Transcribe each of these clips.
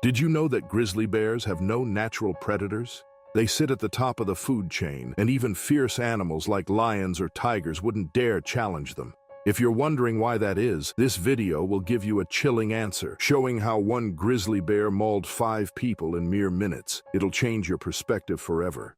Did you know that grizzly bears have no natural predators? They sit at the top of the food chain, and even fierce animals like lions or tigers wouldn't dare challenge them. If you're wondering why that is, this video will give you a chilling answer, showing how one grizzly bear mauled 5 people in mere minutes. It'll change your perspective forever.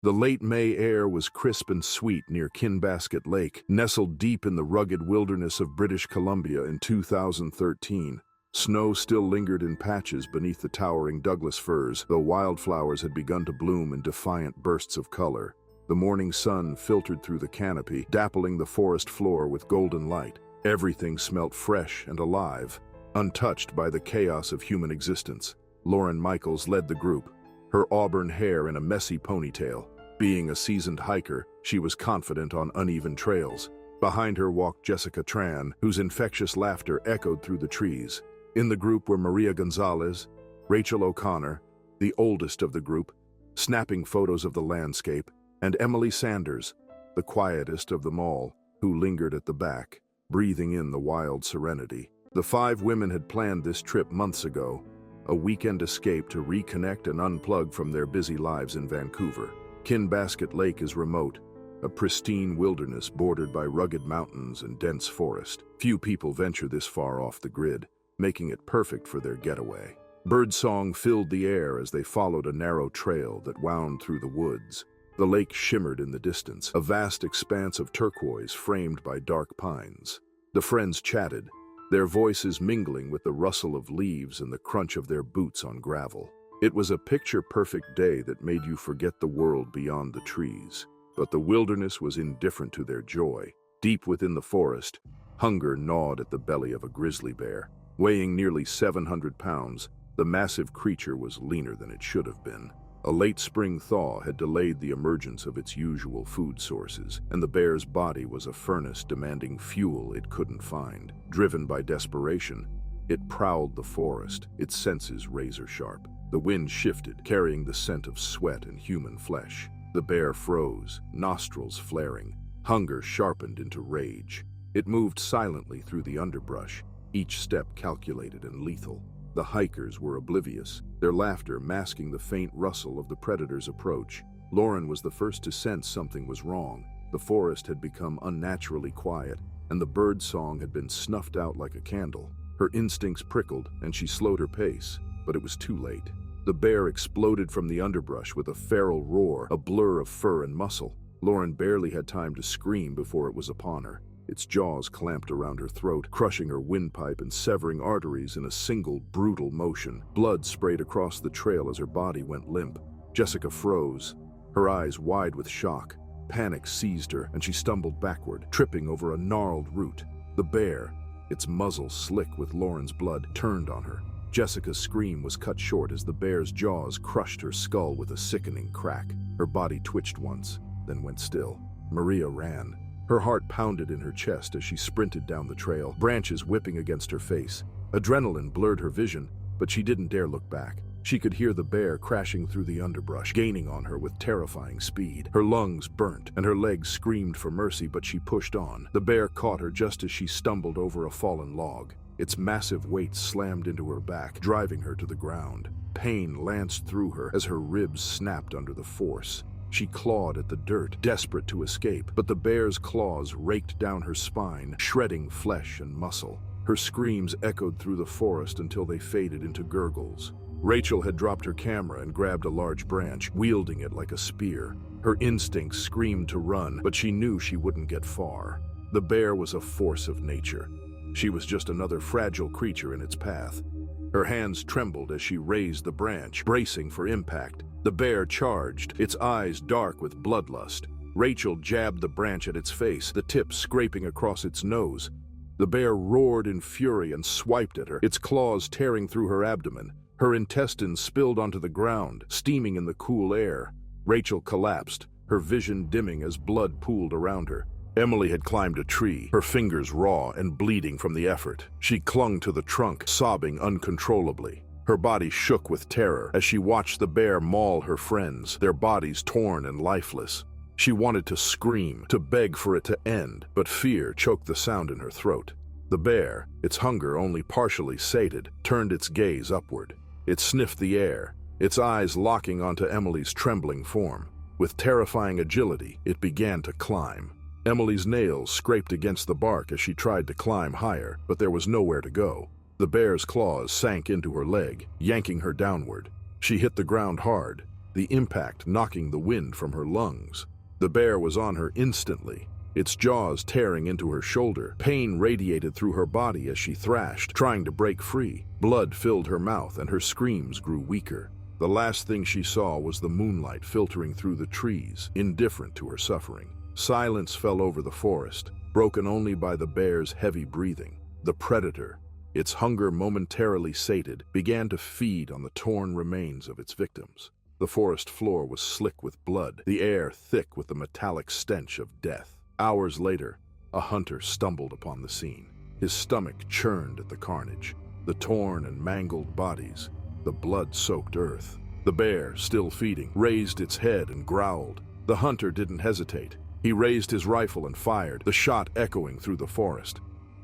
The late May air was crisp and sweet near Kinbasket Lake, nestled deep in the rugged wilderness of British Columbia in 2013. Snow still lingered in patches beneath the towering Douglas firs, though wildflowers had begun to bloom in defiant bursts of color. The morning sun filtered through the canopy, dappling the forest floor with golden light. Everything smelt fresh and alive, untouched by the chaos of human existence. Lauren Michaels led the group, her auburn hair in a messy ponytail. Being a seasoned hiker, she was confident on uneven trails. Behind her walked Jessica Tran, whose infectious laughter echoed through the trees. In the group were Maria Gonzalez, Rachel O'Connor, the oldest of the group, snapping photos of the landscape, and Emily Sanders, the quietest of them all, who lingered at the back, breathing in the wild serenity. The 5 women had planned this trip months ago, a weekend escape to reconnect and unplug from their busy lives in Vancouver. Kinbasket Lake is remote, a pristine wilderness bordered by rugged mountains and dense forest. Few people venture this far off the grid, making it perfect for their getaway. Birdsong filled the air as they followed a narrow trail that wound through the woods. The lake shimmered in the distance, a vast expanse of turquoise framed by dark pines. The friends chatted, their voices mingling with the rustle of leaves and the crunch of their boots on gravel. It was a picture-perfect day that made you forget the world beyond the trees. But the wilderness was indifferent to their joy. Deep within the forest, hunger gnawed at the belly of a grizzly bear. Weighing nearly 700 pounds, the massive creature was leaner than it should have been. A late spring thaw had delayed the emergence of its usual food sources, and the bear's body was a furnace demanding fuel it couldn't find. Driven by desperation, it prowled the forest, its senses razor-sharp. The wind shifted, carrying the scent of sweat and human flesh. The bear froze, nostrils flaring. Hunger sharpened into rage. It moved silently through the underbrush, each step calculated and lethal. The hikers were oblivious, their laughter masking the faint rustle of the predator's approach. Lauren was the first to sense something was wrong. The forest had become unnaturally quiet, and the bird song had been snuffed out like a candle. Her instincts prickled, and she slowed her pace, but it was too late. The bear exploded from the underbrush with a feral roar, a blur of fur and muscle. Lauren barely had time to scream before it was upon her. Its jaws clamped around her throat, crushing her windpipe and severing arteries in a single, brutal motion. Blood sprayed across the trail as her body went limp. Jessica froze, her eyes wide with shock. Panic seized her, and she stumbled backward, tripping over a gnarled root. The bear, its muzzle slick with Lauren's blood, turned on her. Jessica's scream was cut short as the bear's jaws crushed her skull with a sickening crack. Her body twitched once, then went still. Maria ran. Her heart pounded in her chest as she sprinted down the trail, branches whipping against her face. Adrenaline blurred her vision, but she didn't dare look back. She could hear the bear crashing through the underbrush, gaining on her with terrifying speed. Her lungs burnt, and her legs screamed for mercy, but she pushed on. The bear caught her just as she stumbled over a fallen log. Its massive weight slammed into her back, driving her to the ground. Pain lanced through her as her ribs snapped under the force. She clawed at the dirt, desperate to escape, but the bear's claws raked down her spine, shredding flesh and muscle. Her screams echoed through the forest until they faded into gurgles. Rachel had dropped her camera and grabbed a large branch, wielding it like a spear. Her instincts screamed to run, but she knew she wouldn't get far. The bear was a force of nature. She was just another fragile creature in its path. Her hands trembled as she raised the branch, bracing for impact. The bear charged, its eyes dark with bloodlust. Rachel jabbed the branch at its face, the tip scraping across its nose. The bear roared in fury and swiped at her, its claws tearing through her abdomen. Her intestines spilled onto the ground, steaming in the cool air. Rachel collapsed, her vision dimming as blood pooled around her. Emily had climbed a tree, her fingers raw and bleeding from the effort. She clung to the trunk, sobbing uncontrollably. Her body shook with terror as she watched the bear maul her friends, their bodies torn and lifeless. She wanted to scream, to beg for it to end, but fear choked the sound in her throat. The bear, its hunger only partially sated, turned its gaze upward. It sniffed the air, its eyes locking onto Emily's trembling form. With terrifying agility, it began to climb. Emily's nails scraped against the bark as she tried to climb higher, but there was nowhere to go. The bear's claws sank into her leg, yanking her downward. She hit the ground hard, the impact knocking the wind from her lungs. The bear was on her instantly, its jaws tearing into her shoulder. Pain radiated through her body as she thrashed, trying to break free. Blood filled her mouth and her screams grew weaker. The last thing she saw was the moonlight filtering through the trees, indifferent to her suffering. Silence fell over the forest, broken only by the bear's heavy breathing. The predator, its hunger momentarily sated, began to feed on the torn remains of its victims. The forest floor was slick with blood, the air thick with the metallic stench of death. Hours later, a hunter stumbled upon the scene. His stomach churned at the carnage, the torn and mangled bodies, the blood-soaked earth. The bear, still feeding, raised its head and growled. The hunter didn't hesitate. He raised his rifle and fired, the shot echoing through the forest.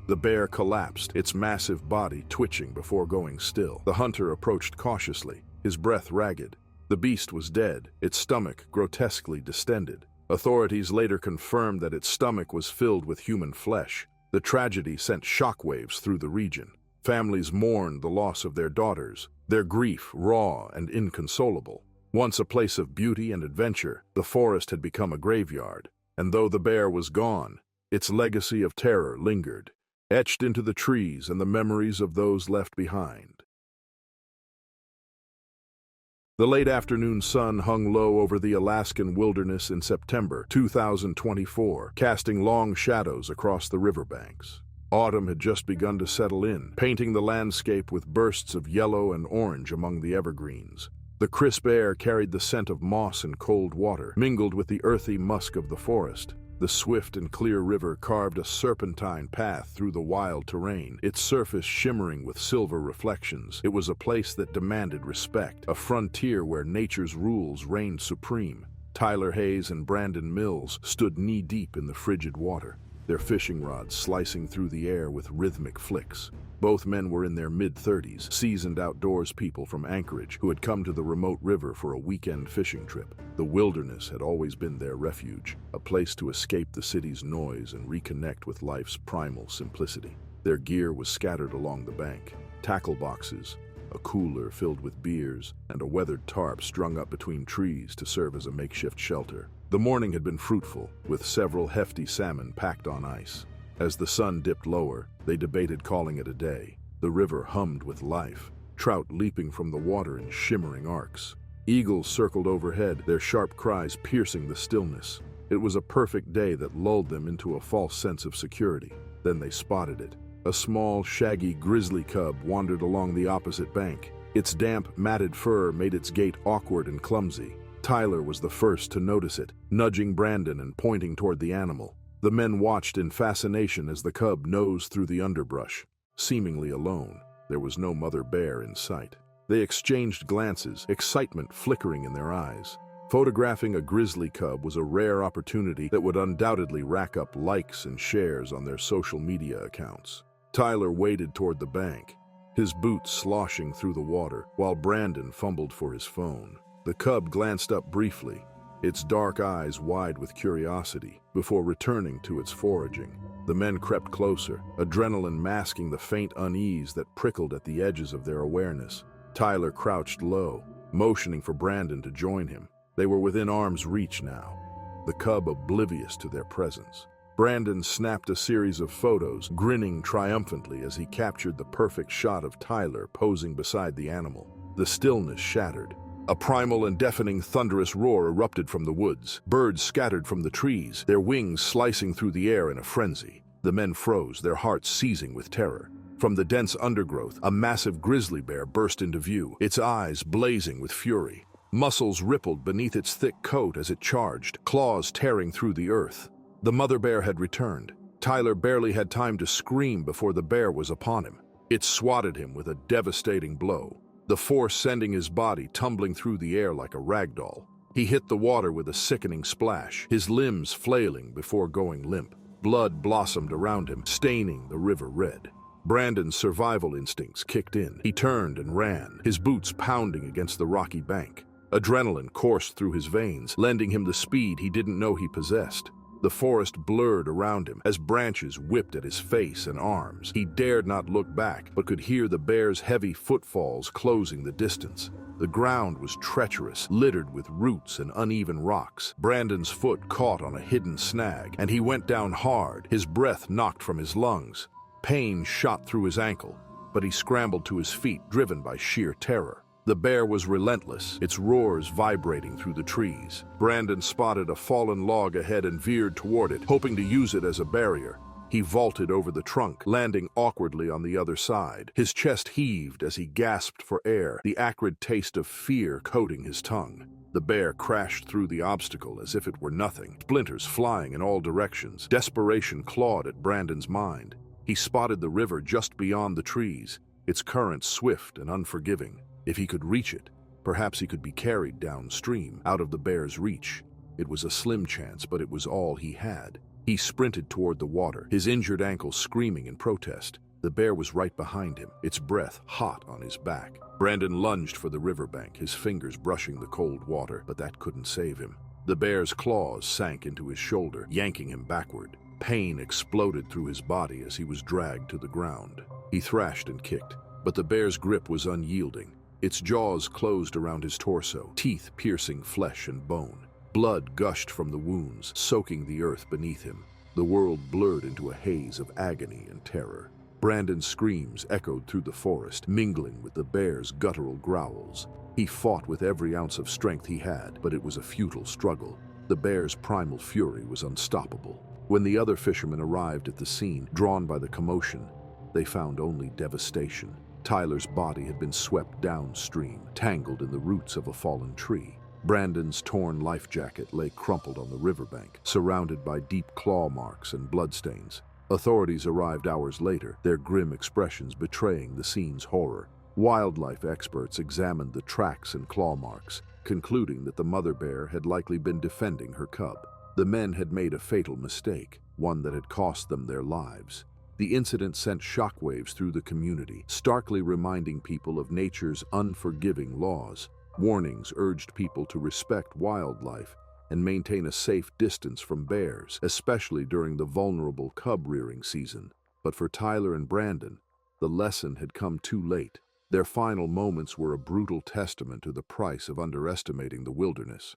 The bear collapsed, its massive body twitching before going still. The hunter approached cautiously, his breath ragged. The beast was dead, its stomach grotesquely distended. Authorities later confirmed that its stomach was filled with human flesh. The tragedy sent shockwaves through the region. Families mourned the loss of their daughters, their grief raw and inconsolable. Once a place of beauty and adventure, the forest had become a graveyard. And though the bear was gone, its legacy of terror lingered, etched into the trees and the memories of those left behind. The late afternoon sun hung low over the Alaskan wilderness in September 2024, casting long shadows across the riverbanks. Autumn had just begun to settle in, painting the landscape with bursts of yellow and orange among the evergreens. The crisp air carried the scent of moss and cold water, mingled with the earthy musk of the forest. The swift and clear river carved a serpentine path through the wild terrain, its surface shimmering with silver reflections. It was a place that demanded respect, a frontier where nature's rules reigned supreme. Tyler Hayes and Brandon Mills stood knee-deep in the frigid water, their fishing rods slicing through the air with rhythmic flicks. Both men were in their mid-30s, seasoned outdoors people from Anchorage who had come to the remote river for a weekend fishing trip. The wilderness had always been their refuge, a place to escape the city's noise and reconnect with life's primal simplicity. Their gear was scattered along the bank, tackle boxes, a cooler filled with beers, and a weathered tarp strung up between trees to serve as a makeshift shelter. The morning had been fruitful, with several hefty salmon packed on ice. As the sun dipped lower, they debated calling it a day. The river hummed with life, trout leaping from the water in shimmering arcs. Eagles circled overhead, their sharp cries piercing the stillness. It was a perfect day that lulled them into a false sense of security. Then they spotted it. A small, shaggy grizzly cub wandered along the opposite bank. Its damp, matted fur made its gait awkward and clumsy. Tyler was the first to notice it, nudging Brandon and pointing toward the animal. The men watched in fascination as the cub nosed through the underbrush. Seemingly alone, there was no mother bear in sight. They exchanged glances, excitement flickering in their eyes. Photographing a grizzly cub was a rare opportunity that would undoubtedly rack up likes and shares on their social media accounts. Tyler waded toward the bank, his boots sloshing through the water, while Brandon fumbled for his phone. The cub glanced up briefly, its dark eyes wide with curiosity, before returning to its foraging. The men crept closer, adrenaline masking the faint unease that prickled at the edges of their awareness. Tyler crouched low, motioning for Brandon to join him. They were within arm's reach now, the cub oblivious to their presence. Brandon snapped a series of photos, grinning triumphantly as he captured the perfect shot of Tyler posing beside the animal. The stillness shattered. A primal and deafening thunderous roar erupted from the woods. Birds scattered from the trees, their wings slicing through the air in a frenzy. The men froze, their hearts seizing with terror. From the dense undergrowth, a massive grizzly bear burst into view, its eyes blazing with fury. Muscles rippled beneath its thick coat as it charged, claws tearing through the earth. The mother bear had returned. Tyler barely had time to scream before the bear was upon him. It swatted him with a devastating blow, the force sending his body tumbling through the air like a ragdoll. He hit the water with a sickening splash, his limbs flailing before going limp. Blood blossomed around him, staining the river red. Brandon's survival instincts kicked in. He turned and ran, his boots pounding against the rocky bank. Adrenaline coursed through his veins, lending him the speed he didn't know he possessed. The forest blurred around him as branches whipped at his face and arms. He dared not look back, but could hear the bear's heavy footfalls closing the distance. The ground was treacherous, littered with roots and uneven rocks. Brandon's foot caught on a hidden snag, and he went down hard, his breath knocked from his lungs. Pain shot through his ankle, but he scrambled to his feet, driven by sheer terror. The bear was relentless, its roars vibrating through the trees. Brandon spotted a fallen log ahead and veered toward it, hoping to use it as a barrier. He vaulted over the trunk, landing awkwardly on the other side. His chest heaved as he gasped for air, the acrid taste of fear coating his tongue. The bear crashed through the obstacle as if it were nothing, splinters flying in all directions. Desperation clawed at Brandon's mind. He spotted the river just beyond the trees, its current swift and unforgiving. If he could reach it, perhaps he could be carried downstream, out of the bear's reach. It was a slim chance, but it was all he had. He sprinted toward the water, his injured ankle screaming in protest. The bear was right behind him, its breath hot on his back. Brandon lunged for the riverbank, his fingers brushing the cold water, but that couldn't save him. The bear's claws sank into his shoulder, yanking him backward. Pain exploded through his body as he was dragged to the ground. He thrashed and kicked, but the bear's grip was unyielding. Its jaws closed around his torso, teeth piercing flesh and bone. Blood gushed from the wounds, soaking the earth beneath him. The world blurred into a haze of agony and terror. Brandon's screams echoed through the forest, mingling with the bear's guttural growls. He fought with every ounce of strength he had, but it was a futile struggle. The bear's primal fury was unstoppable. When the other fishermen arrived at the scene, drawn by the commotion, they found only devastation. Tyler's body had been swept downstream, tangled in the roots of a fallen tree. Brandon's torn life jacket lay crumpled on the riverbank, surrounded by deep claw marks and bloodstains. Authorities arrived hours later, their grim expressions betraying the scene's horror. Wildlife experts examined the tracks and claw marks, concluding that the mother bear had likely been defending her cub. The men had made a fatal mistake, one that had cost them their lives. The incident sent shockwaves through the community, starkly reminding people of nature's unforgiving laws. Warnings urged people to respect wildlife and maintain a safe distance from bears, especially during the vulnerable cub-rearing season. But for Tyler and Brandon, the lesson had come too late. Their final moments were a brutal testament to the price of underestimating the wilderness.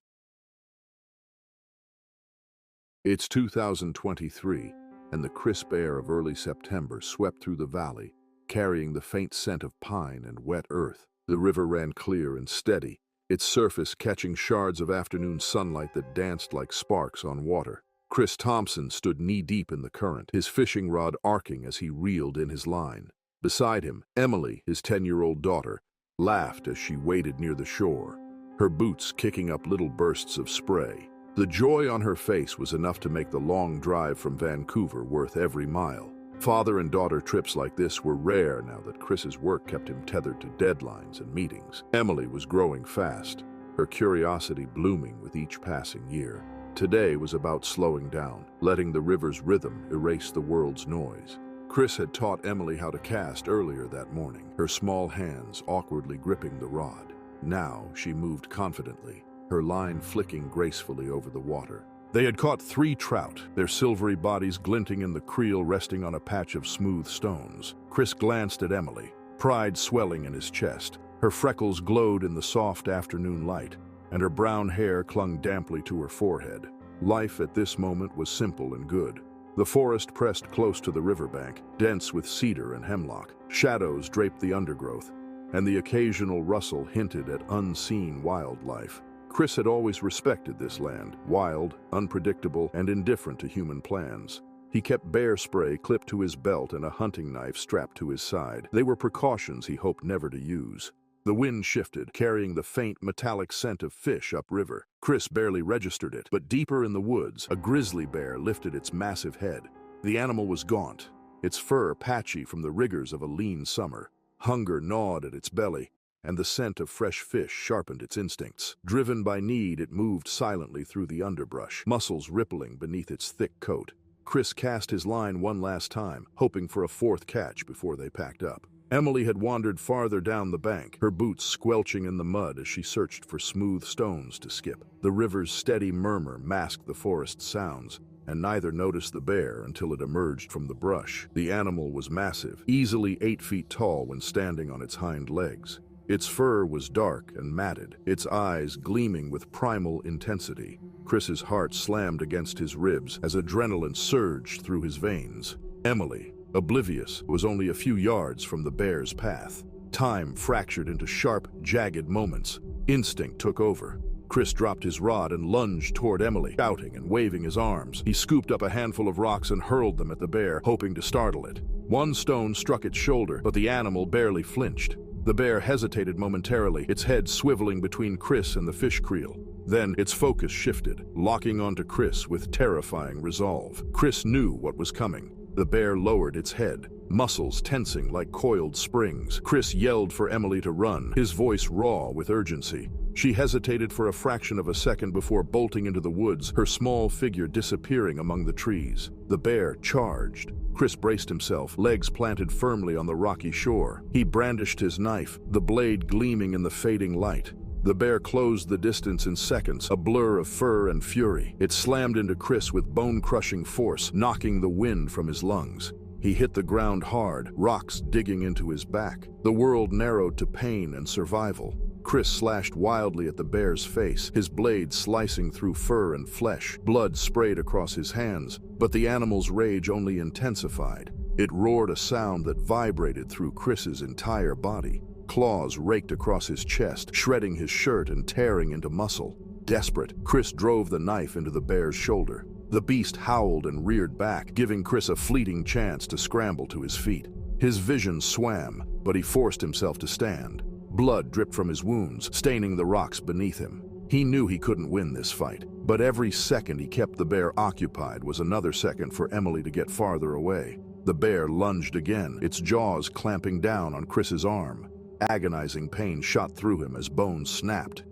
It's 2023, and the crisp air of early September swept through the valley, carrying the faint scent of pine and wet earth. The river ran clear and steady, its surface catching shards of afternoon sunlight that danced like sparks on water. Chris Thompson stood knee-deep in the current, his fishing rod arcing as he reeled in his line. Beside him, Emily, his 10-year-old daughter, laughed as she waded near the shore, her boots kicking up little bursts of spray. The joy on her face was enough to make the long drive from Vancouver worth every mile. Father and daughter trips like this were rare now that Chris's work kept him tethered to deadlines and meetings. Emily was growing fast, her curiosity blooming with each passing year. Today was about slowing down, letting the river's rhythm erase the world's noise. Chris had taught Emily how to cast earlier that morning, her small hands awkwardly gripping the rod. Now she moved confidently, her line flicking gracefully over the water. They had caught 3 trout, their silvery bodies glinting in the creel resting on a patch of smooth stones. Chris glanced at Emily, pride swelling in his chest. Her freckles glowed in the soft afternoon light, and her brown hair clung damply to her forehead. Life at this moment was simple and good. The forest pressed close to the riverbank, dense with cedar and hemlock. Shadows draped the undergrowth, and the occasional rustle hinted at unseen wildlife. Chris had always respected this land, wild, unpredictable, and indifferent to human plans. He kept bear spray clipped to his belt and a hunting knife strapped to his side. They were precautions he hoped never to use. The wind shifted, carrying the faint, metallic scent of fish upriver. Chris barely registered it, but deeper in the woods, a grizzly bear lifted its massive head. The animal was gaunt, its fur patchy from the rigors of a lean summer. Hunger gnawed at its belly, and the scent of fresh fish sharpened its instincts. Driven by need, it moved silently through the underbrush, muscles rippling beneath its thick coat. Chris cast his line one last time, hoping for a fourth catch before they packed up. Emily had wandered farther down the bank, her boots squelching in the mud as she searched for smooth stones to skip. The river's steady murmur masked the forest's sounds, and neither noticed the bear until it emerged from the brush. The animal was massive, easily 8 feet tall when standing on its hind legs. Its fur was dark and matted, its eyes gleaming with primal intensity. Chris's heart slammed against his ribs as adrenaline surged through his veins. Emily, oblivious, was only a few yards from the bear's path. Time fractured into sharp, jagged moments. Instinct took over. Chris dropped his rod and lunged toward Emily, shouting and waving his arms. He scooped up a handful of rocks and hurled them at the bear, hoping to startle it. One stone struck its shoulder, but the animal barely flinched. The bear hesitated momentarily, its head swiveling between Chris and the fish creel. Then its focus shifted, locking onto Chris with terrifying resolve. Chris knew what was coming. The bear lowered its head, muscles tensing like coiled springs. Chris yelled for Emily to run, his voice raw with urgency. She hesitated for a fraction of a second before bolting into the woods, her small figure disappearing among the trees. The bear charged. Chris braced himself, legs planted firmly on the rocky shore. He brandished his knife, the blade gleaming in the fading light. The bear closed the distance in seconds, a blur of fur and fury. It slammed into Chris with bone-crushing force, knocking the wind from his lungs. He hit the ground hard, rocks digging into his back. The world narrowed to pain and survival. Chris slashed wildly at the bear's face, his blade slicing through fur and flesh. Blood sprayed across his hands, but the animal's rage only intensified. It roared a sound that vibrated through Chris's entire body. Claws raked across his chest, shredding his shirt and tearing into muscle. Desperate, Chris drove the knife into the bear's shoulder. The beast howled and reared back, giving Chris a fleeting chance to scramble to his feet. His vision swam, but he forced himself to stand. Blood dripped from his wounds, staining the rocks beneath him. He knew he couldn't win this fight, but every second he kept the bear occupied was another second for Emily to get farther away. The bear lunged again, its jaws clamping down on Chris's arm. Agonizing pain shot through him as bones snapped.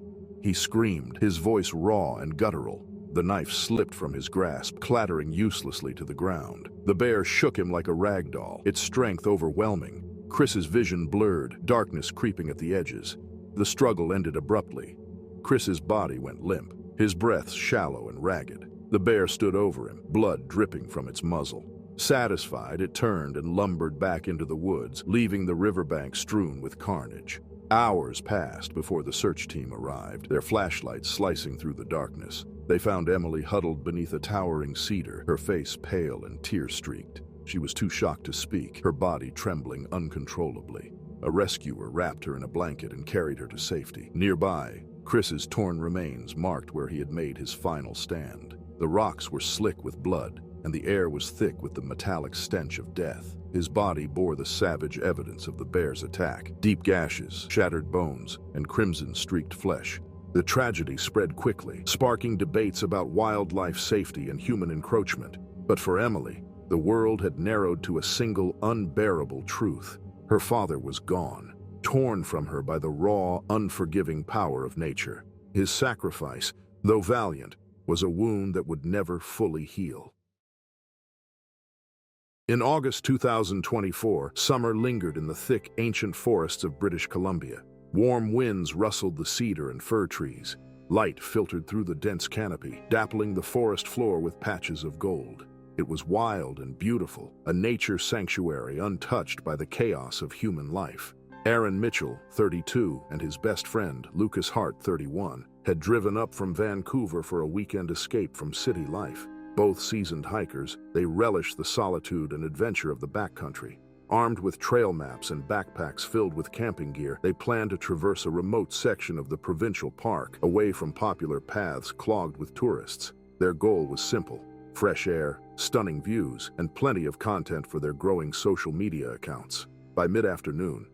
He screamed, his voice raw and guttural. The knife slipped from his grasp, clattering uselessly to the ground. The bear shook him like a rag doll, its strength overwhelming. Chris's vision blurred, darkness creeping at the edges. The struggle ended abruptly. Chris's body went limp, his breath shallow and ragged. The bear stood over him, blood dripping from its muzzle. Satisfied, it turned and lumbered back into the woods, leaving the riverbank strewn with carnage. Hours passed before the search team arrived, their flashlights slicing through the darkness. They found Emily huddled beneath a towering cedar, her face pale and tear-streaked. She was too shocked to speak, her body trembling uncontrollably. A rescuer wrapped her in a blanket and carried her to safety. Nearby, Chris's torn remains marked where he had made his final stand. The rocks were slick with blood, and the air was thick with the metallic stench of death. His body bore the savage evidence of the bear's attack: deep gashes, shattered bones, and crimson-streaked flesh. The tragedy spread quickly, sparking debates about wildlife safety and human encroachment. But for Emily, the world had narrowed to a single, unbearable truth. Her father was gone, torn from her by the raw, unforgiving power of nature. His sacrifice, though valiant, was a wound that would never fully heal. In August 2024, summer lingered in the thick, ancient forests of British Columbia. Warm winds rustled the cedar and fir trees. Light filtered through the dense canopy, dappling the forest floor with patches of gold. It was wild and beautiful, a nature sanctuary untouched by the chaos of human life. Aaron Mitchell, 32, and his best friend, Lucas Hart, 31, had driven up from Vancouver for a weekend escape from city life. Both seasoned hikers, they relished the solitude and adventure of the backcountry. Armed with trail maps and backpacks filled with camping gear, they planned to traverse a remote section of the provincial park, away from popular paths clogged with tourists. Their goal was simple: fresh air, stunning views, and plenty of content for their growing social media accounts. By mid-afternoon,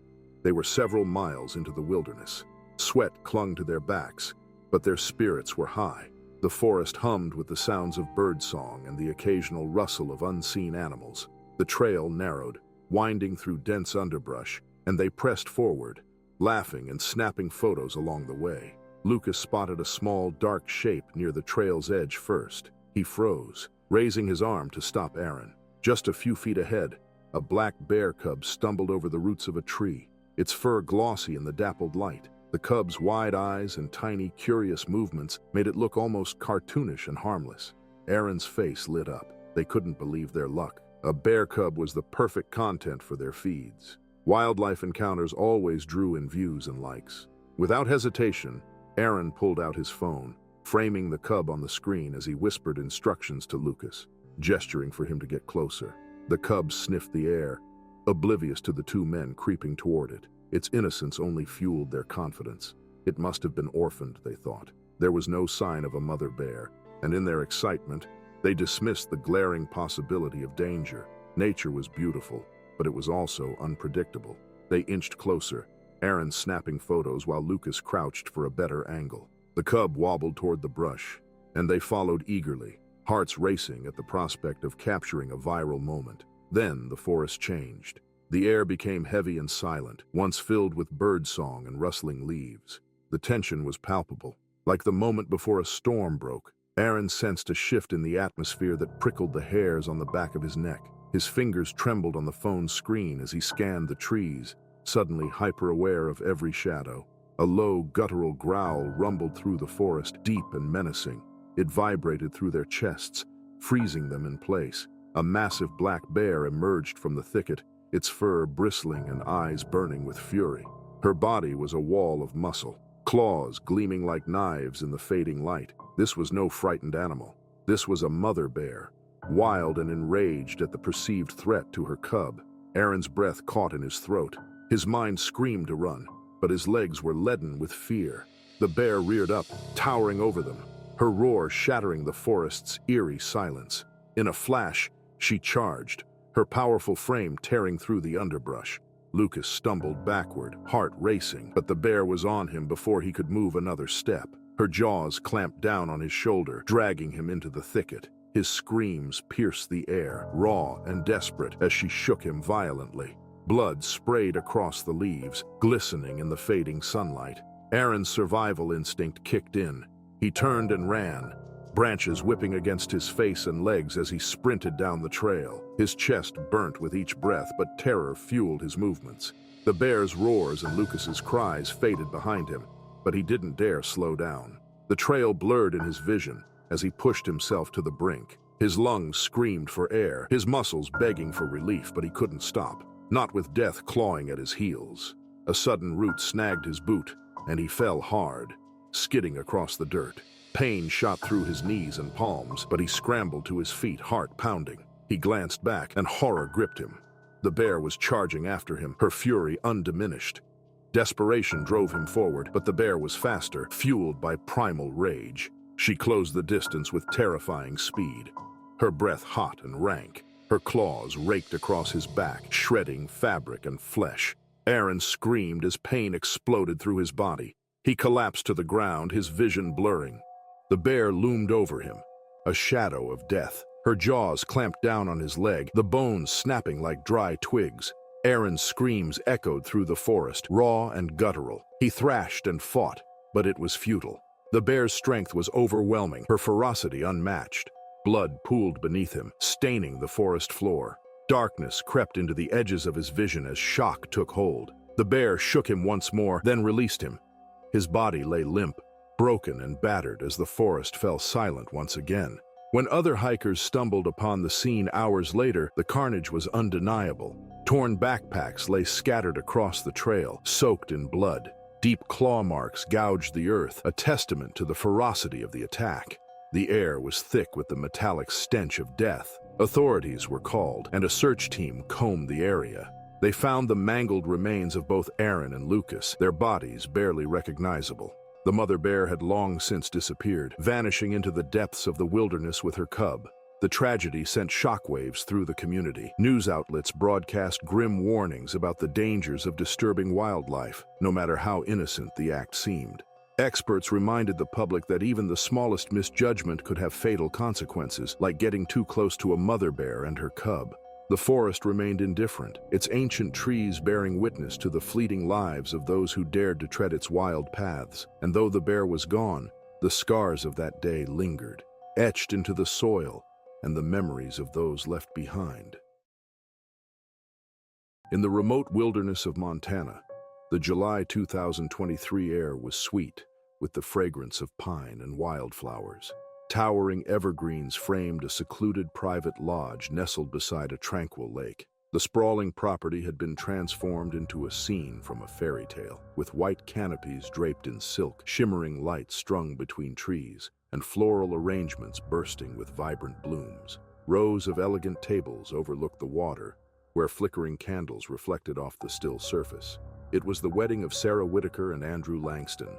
they were several miles into the wilderness. Sweat clung to their backs, but their spirits were high. The forest hummed with the sounds of birdsong and the occasional rustle of unseen animals. The trail narrowed, winding through dense underbrush, and they pressed forward, laughing and snapping photos along the way. Lucas spotted a small, dark shape near the trail's edge first. He froze, raising his arm to stop Aaron. Just a few feet ahead, a black bear cub stumbled over the roots of a tree, its fur glossy in the dappled light. The cub's wide eyes and tiny, curious movements made it look almost cartoonish and harmless. Aaron's face lit up. They couldn't believe their luck. A bear cub was the perfect content for their feeds. Wildlife encounters always drew in views and likes. Without hesitation, Aaron pulled out his phone, framing the cub on the screen as he whispered instructions to Lucas, gesturing for him to get closer. The cub sniffed the air, oblivious to the two men creeping toward it. Its innocence only fueled their confidence. It must have been orphaned, they thought. There was no sign of a mother bear, and in their excitement, they dismissed the glaring possibility of danger. Nature was beautiful, but it was also unpredictable. They inched closer, Aaron snapping photos while Lucas crouched for a better angle. The cub wobbled toward the brush, and they followed eagerly, hearts racing at the prospect of capturing a viral moment. Then the forest changed. The air became heavy and silent, once filled with birdsong and rustling leaves. The tension was palpable. Like the moment before a storm broke, Aaron sensed a shift in the atmosphere that prickled the hairs on the back of his neck. His fingers trembled on the phone's screen as he scanned the trees, suddenly hyper-aware of every shadow. A low, guttural growl rumbled through the forest, deep and menacing. It vibrated through their chests, freezing them in place. A massive black bear emerged from the thicket, its fur bristling and eyes burning with fury. Her body was a wall of muscle, claws gleaming like knives in the fading light. This was no frightened animal. This was a mother bear, wild and enraged at the perceived threat to her cub. Aaron's breath caught in his throat. His mind screamed to run, but his legs were leaden with fear. The bear reared up, towering over them, her roar shattering the forest's eerie silence. In a flash, she charged, her powerful frame tearing through the underbrush. Lucas stumbled backward, heart racing, but the bear was on him before he could move another step. Her jaws clamped down on his shoulder, dragging him into the thicket. His screams pierced the air, raw and desperate, as she shook him violently. Blood sprayed across the leaves, glistening in the fading sunlight. Aaron's survival instinct kicked in. He turned and ran, branches whipping against his face and legs as he sprinted down the trail. His chest burnt with each breath, but terror fueled his movements. The bear's roars and Lucas's cries faded behind him, but he didn't dare slow down. The trail blurred in his vision as he pushed himself to the brink. His lungs screamed for air, his muscles begging for relief, but he couldn't stop, not with death clawing at his heels. A sudden root snagged his boot, and he fell hard, skidding across the dirt. Pain shot through his knees and palms, but he scrambled to his feet, heart pounding. He glanced back, and horror gripped him. The bear was charging after him, her fury undiminished. Desperation drove him forward, but the bear was faster, fueled by primal rage. She closed the distance with terrifying speed, her breath hot and rank. Her claws raked across his back, shredding fabric and flesh. Aaron screamed as pain exploded through his body. He collapsed to the ground, his vision blurring. The bear loomed over him, a shadow of death. Her jaws clamped down on his leg, the bones snapping like dry twigs. Aaron's screams echoed through the forest, raw and guttural. He thrashed and fought, but it was futile. The bear's strength was overwhelming, her ferocity unmatched. Blood pooled beneath him, staining the forest floor. Darkness crept into the edges of his vision as shock took hold. The bear shook him once more, then released him. His body lay limp, broken and battered as the forest fell silent once again. When other hikers stumbled upon the scene hours later, the carnage was undeniable. Torn backpacks lay scattered across the trail, soaked in blood. Deep claw marks gouged the earth, a testament to the ferocity of the attack. The air was thick with the metallic stench of death. Authorities were called, and a search team combed the area. They found the mangled remains of both Aaron and Lucas, their bodies barely recognizable. The mother bear had long since disappeared, vanishing into the depths of the wilderness with her cub. The tragedy sent shockwaves through the community. News outlets broadcast grim warnings about the dangers of disturbing wildlife, no matter how innocent the act seemed. Experts reminded the public that even the smallest misjudgment could have fatal consequences, like getting too close to a mother bear and her cub. The forest remained indifferent, its ancient trees bearing witness to the fleeting lives of those who dared to tread its wild paths. And though the bear was gone, the scars of that day lingered, etched into the soil, and the memories of those left behind. In the remote wilderness of Montana, the July 2023 air was sweet with the fragrance of pine and wildflowers. Towering evergreens framed a secluded private lodge nestled beside a tranquil lake. The sprawling property had been transformed into a scene from a fairy tale, with white canopies draped in silk, shimmering lights strung between trees, and floral arrangements bursting with vibrant blooms. Rows of elegant tables overlooked the water, where flickering candles reflected off the still surface. It was the wedding of Sarah Whitaker and Andrew Langston,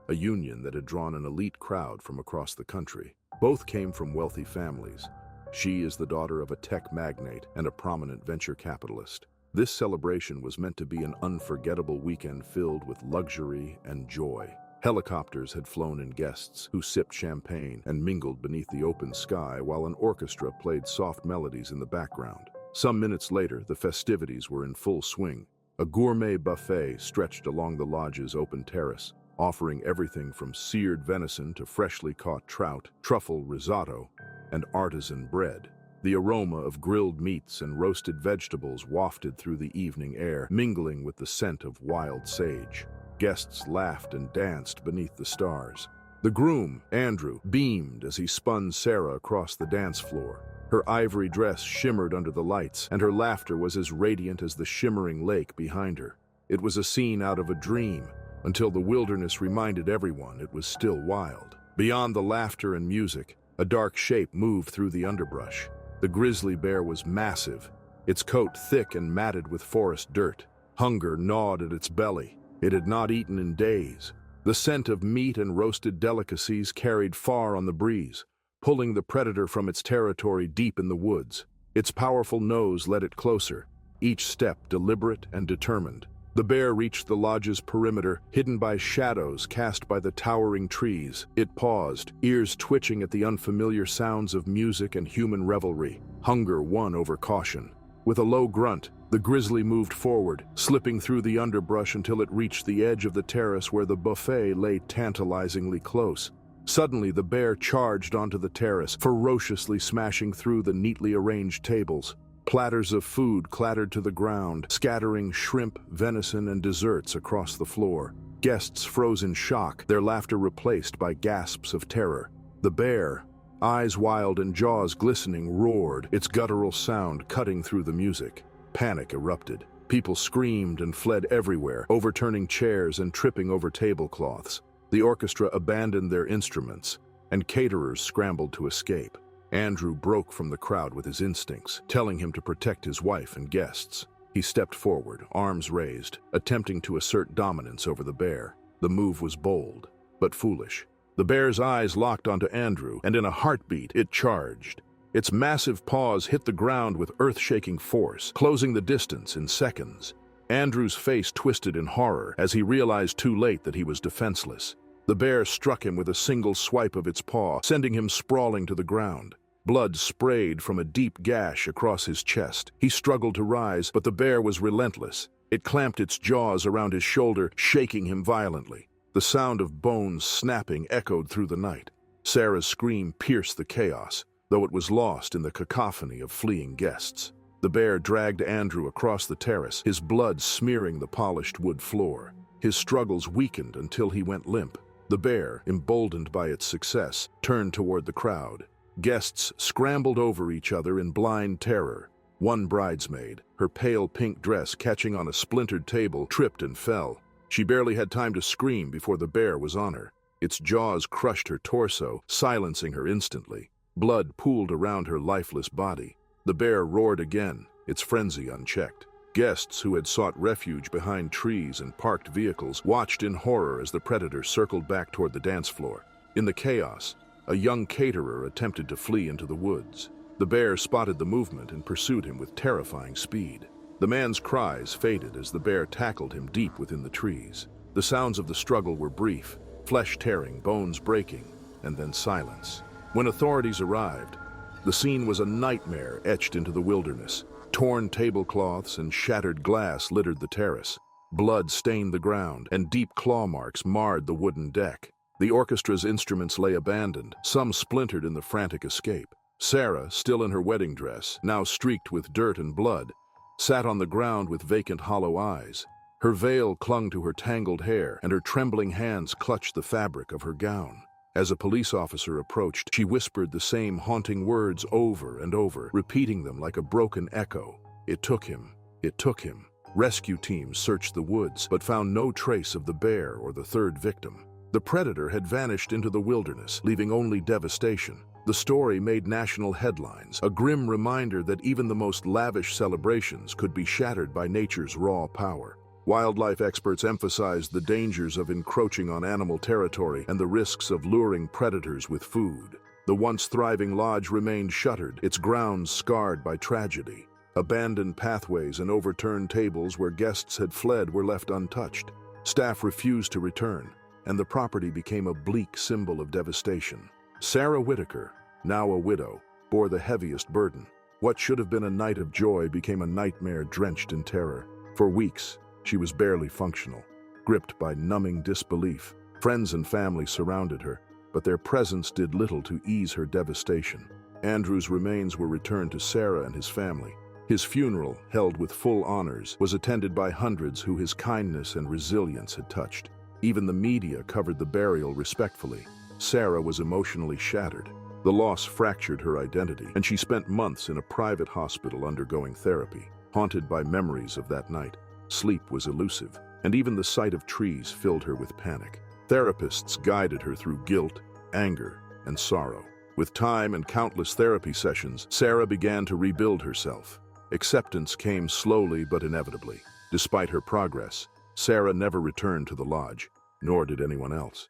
a union that had drawn an elite crowd from across the country. Both came from wealthy families. She is the daughter of a tech magnate and a prominent venture capitalist. This celebration was meant to be an unforgettable weekend filled with luxury and joy. Helicopters had flown in guests who sipped champagne and mingled beneath the open sky while an orchestra played soft melodies in the background. Some minutes later, the festivities were in full swing. A gourmet buffet stretched along the lodge's open terrace, offering everything from seared venison to freshly caught trout, truffle risotto, and artisan bread. The aroma of grilled meats and roasted vegetables wafted through the evening air, mingling with the scent of wild sage. Guests laughed and danced beneath the stars. The groom, Andrew, beamed as he spun Sarah across the dance floor. Her ivory dress shimmered under the lights, and her laughter was as radiant as the shimmering lake behind her. It was a scene out of a dream, until the wilderness reminded everyone it was still wild. Beyond the laughter and music, a dark shape moved through the underbrush. The grizzly bear was massive, its coat thick and matted with forest dirt. Hunger gnawed at its belly. It had not eaten in days. The scent of meat and roasted delicacies carried far on the breeze, pulling the predator from its territory deep in the woods. Its powerful nose led it closer, each step deliberate and determined. The bear reached the lodge's perimeter, hidden by shadows cast by the towering trees. It paused, ears twitching at the unfamiliar sounds of music and human revelry. Hunger won over caution. With a low grunt, the grizzly moved forward, slipping through the underbrush until it reached the edge of the terrace where the buffet lay tantalizingly close. Suddenly, the bear charged onto the terrace, ferociously smashing through the neatly arranged tables. Platters of food clattered to the ground, scattering shrimp, venison, and desserts across the floor. Guests froze in shock, their laughter replaced by gasps of terror. The bear, eyes wild and jaws glistening, roared, its guttural sound cutting through the music. Panic erupted. People screamed and fled everywhere, overturning chairs and tripping over tablecloths. The orchestra abandoned their instruments, and caterers scrambled to escape. Andrew broke from the crowd with his instincts, telling him to protect his wife and guests. He stepped forward, arms raised, attempting to assert dominance over the bear. The move was bold, but foolish. The bear's eyes locked onto Andrew, and in a heartbeat, it charged. Its massive paws hit the ground with earth-shaking force, closing the distance in seconds. Andrew's face twisted in horror as he realized too late that he was defenseless. The bear struck him with a single swipe of its paw, sending him sprawling to the ground. Blood sprayed from a deep gash across his chest. He struggled to rise, but the bear was relentless. It clamped its jaws around his shoulder, shaking him violently. The sound of bones snapping echoed through the night. Sarah's scream pierced the chaos, though it was lost in the cacophony of fleeing guests. The bear dragged Andrew across the terrace, his blood smearing the polished wood floor. His struggles weakened until he went limp. The bear, emboldened by its success, turned toward the crowd. Guests scrambled over each other in blind terror. One bridesmaid, her pale pink dress catching on a splintered table, tripped and fell. She barely had time to scream before the bear was on her. Its jaws crushed her torso, silencing her instantly. Blood pooled around her lifeless body. The bear roared again, its frenzy unchecked. Guests who had sought refuge behind trees and parked vehicles watched in horror as the predator circled back toward the dance floor. In the chaos, a young caterer attempted to flee into the woods. The bear spotted the movement and pursued him with terrifying speed. The man's cries faded as the bear tackled him deep within the trees. The sounds of the struggle were brief, flesh tearing, bones breaking, and then silence. When authorities arrived, the scene was a nightmare etched into the wilderness. Torn tablecloths and shattered glass littered the terrace. Blood stained the ground, and deep claw marks marred the wooden deck. The orchestra's instruments lay abandoned, some splintered in the frantic escape. Sarah, still in her wedding dress, now streaked with dirt and blood, sat on the ground with vacant, hollow eyes. Her veil clung to her tangled hair, and her trembling hands clutched the fabric of her gown. As a police officer approached, she whispered the same haunting words over and over, repeating them like a broken echo. It took him. It took him. Rescue teams searched the woods, but found no trace of the bear or the third victim. The predator had vanished into the wilderness, leaving only devastation. The story made national headlines, a grim reminder that even the most lavish celebrations could be shattered by nature's raw power. Wildlife experts emphasized the dangers of encroaching on animal territory and the risks of luring predators with food. The once thriving lodge remained shuttered, its grounds scarred by tragedy. Abandoned pathways and overturned tables where guests had fled were left untouched. Staff refused to return, and the property became a bleak symbol of devastation. Sarah Whitaker, now a widow, bore the heaviest burden. What should have been a night of joy became a nightmare drenched in terror. For weeks, she was barely functional, gripped by numbing disbelief. Friends and family surrounded her, but their presence did little to ease her devastation. Andrew's remains were returned to Sarah and his family. His funeral, held with full honors, was attended by hundreds who his kindness and resilience had touched. Even the media covered the burial respectfully. Sarah was emotionally shattered. The loss fractured her identity, and she spent months in a private hospital undergoing therapy. Haunted by memories of that night, sleep was elusive, and even the sight of trees filled her with panic. Therapists guided her through guilt, anger, and sorrow. With time and countless therapy sessions, Sarah began to rebuild herself. Acceptance came slowly but inevitably. Despite her progress, Sarah never returned to the lodge, nor did anyone else.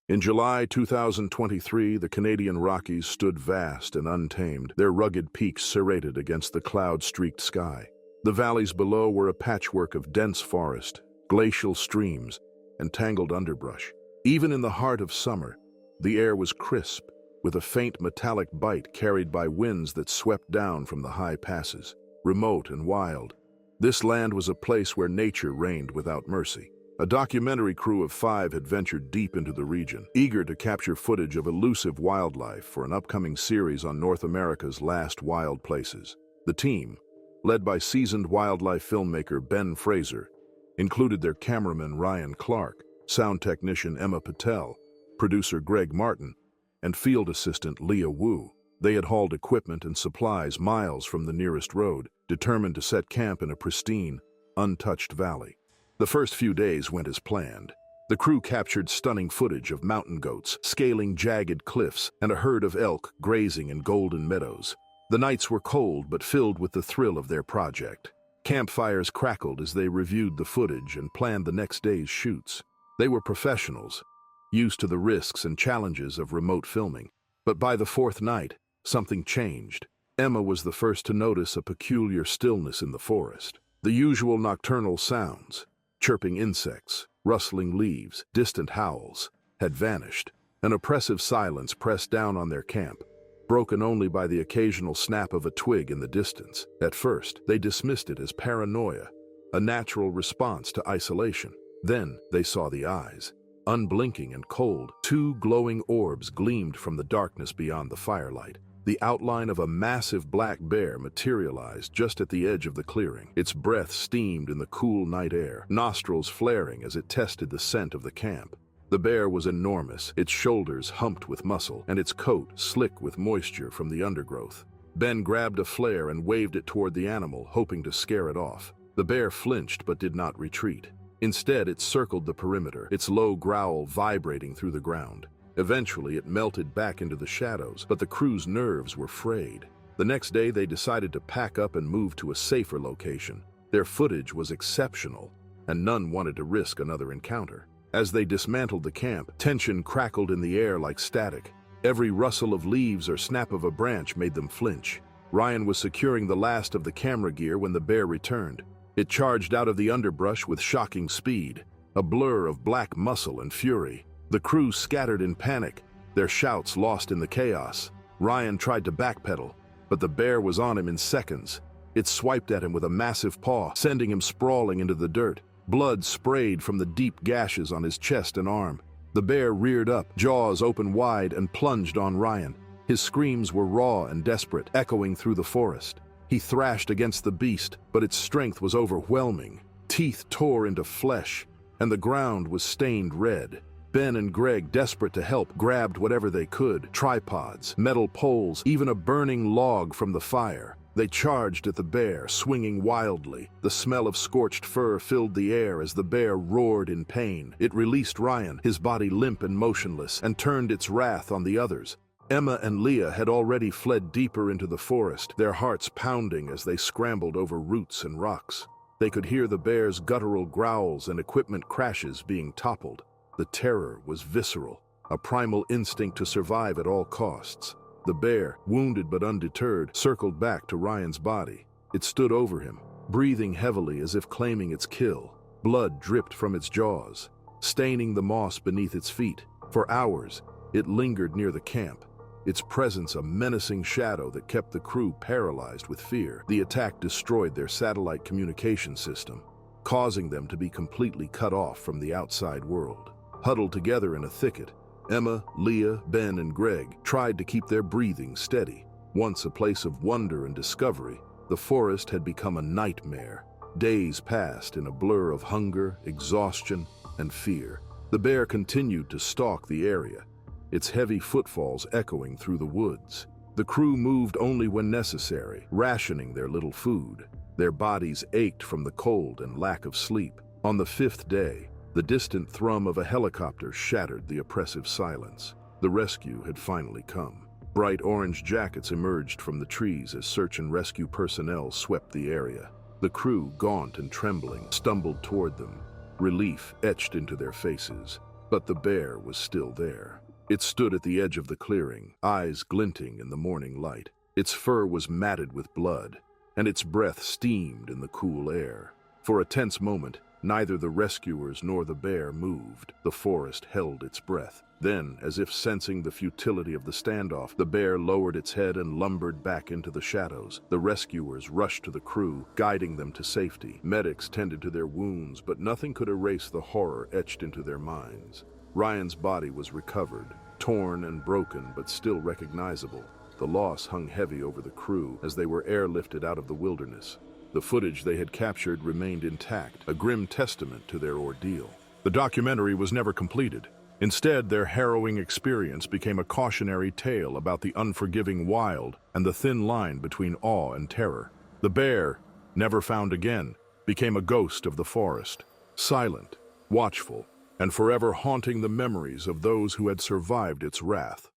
In July 2023, the Canadian Rockies stood vast and untamed, their rugged peaks serrated against the cloud-streaked sky. The valleys below were a patchwork of dense forest, glacial streams, and tangled underbrush. Even in the heart of summer, the air was crisp, with a faint metallic bite carried by winds that swept down from the high passes. Remote and wild, this land was a place where nature reigned without mercy. A documentary crew of 5 had ventured deep into the region, eager to capture footage of elusive wildlife for an upcoming series on North America's last wild places. The team, led by seasoned wildlife filmmaker Ben Fraser, included their cameraman Ryan Clark, sound technician Emma Patel, producer Greg Martin, and field assistant Leah Wu. They had hauled equipment and supplies miles from the nearest road, determined to set camp in a pristine, untouched valley. The first few days went as planned. The crew captured stunning footage of mountain goats scaling jagged cliffs and a herd of elk grazing in golden meadows. The nights were cold but filled with the thrill of their project. Campfires crackled as they reviewed the footage and planned the next day's shoots. They were professionals, used to the risks and challenges of remote filming. But by the 4th night, something changed. Emma was the first to notice a peculiar stillness in the forest. The usual nocturnal sounds, chirping insects, rustling leaves, distant howls, had vanished. An oppressive silence pressed down on their camp, broken only by the occasional snap of a twig in the distance. At first, they dismissed it as paranoia, a natural response to isolation. Then they saw the eyes. Unblinking and cold, 2 glowing orbs gleamed from the darkness beyond the firelight. The outline of a massive black bear materialized just at the edge of the clearing. Its breath steamed in the cool night air, nostrils flaring as it tested the scent of the camp. The bear was enormous, its shoulders humped with muscle, and its coat slick with moisture from the undergrowth. Ben grabbed a flare and waved it toward the animal, hoping to scare it off. The bear flinched but did not retreat. Instead, it circled the perimeter, its low growl vibrating through the ground. Eventually, it melted back into the shadows, but the crew's nerves were frayed. The next day, they decided to pack up and move to a safer location. Their footage was exceptional, and none wanted to risk another encounter. As they dismantled the camp, tension crackled in the air like static. Every rustle of leaves or snap of a branch made them flinch. Ryan was securing the last of the camera gear when the bear returned. It charged out of the underbrush with shocking speed, a blur of black muscle and fury. The crew scattered in panic, their shouts lost in the chaos. Ryan tried to backpedal, but the bear was on him in seconds. It swiped at him with a massive paw, sending him sprawling into the dirt. Blood sprayed from the deep gashes on his chest and arm. The bear reared up, jaws open wide, and plunged on Ryan. His screams were raw and desperate, echoing through the forest. He thrashed against the beast, but its strength was overwhelming. Teeth tore into flesh, and the ground was stained red. Ben and Greg, desperate to help, grabbed whatever they could: tripods, metal poles, even a burning log from the fire. They charged at the bear, swinging wildly. The smell of scorched fur filled the air as the bear roared in pain. It released Ryan, his body limp and motionless, and turned its wrath on the others. Emma and Leah had already fled deeper into the forest, their hearts pounding as they scrambled over roots and rocks. They could hear the bear's guttural growls and equipment crashes being toppled. The terror was visceral, a primal instinct to survive at all costs. The bear, wounded but undeterred, circled back to Ryan's body. It stood over him, breathing heavily as if claiming its kill. Blood dripped from its jaws, staining the moss beneath its feet. For hours, it lingered near the camp, its presence a menacing shadow that kept the crew paralyzed with fear. The attack destroyed their satellite communication system, causing them to be completely cut off from the outside world. Huddled together in a thicket, Emma, Leah, Ben, and Greg tried to keep their breathing steady. Once a place of wonder and discovery, the forest had become a nightmare. Days passed in a blur of hunger, exhaustion, and fear. The bear continued to stalk the area, its heavy footfalls echoing through the woods. The crew moved only when necessary, rationing their little food. Their bodies ached from the cold and lack of sleep. On the 5th day, the distant thrum of a helicopter shattered the oppressive silence. The rescue had finally come. Bright orange jackets emerged from the trees as search and rescue personnel swept the area. The crew, gaunt and trembling, stumbled toward them, relief etched into their faces. But the bear was still there. It stood at the edge of the clearing, eyes glinting in the morning light. Its fur was matted with blood, and its breath steamed in the cool air. For a tense moment, neither the rescuers nor the bear moved. The forest held its breath. Then, as if sensing the futility of the standoff, the bear lowered its head and lumbered back into the shadows. The rescuers rushed to the crew, guiding them to safety. Medics tended to their wounds, but nothing could erase the horror etched into their minds. Ryan's body was recovered, torn and broken, but still recognizable. The loss hung heavy over the crew as they were airlifted out of the wilderness. The footage they had captured remained intact, a grim testament to their ordeal. The documentary was never completed. Instead, their harrowing experience became a cautionary tale about the unforgiving wild and the thin line between awe and terror. The bear, never found again, became a ghost of the forest, silent, watchful, and forever haunting the memories of those who had survived its wrath.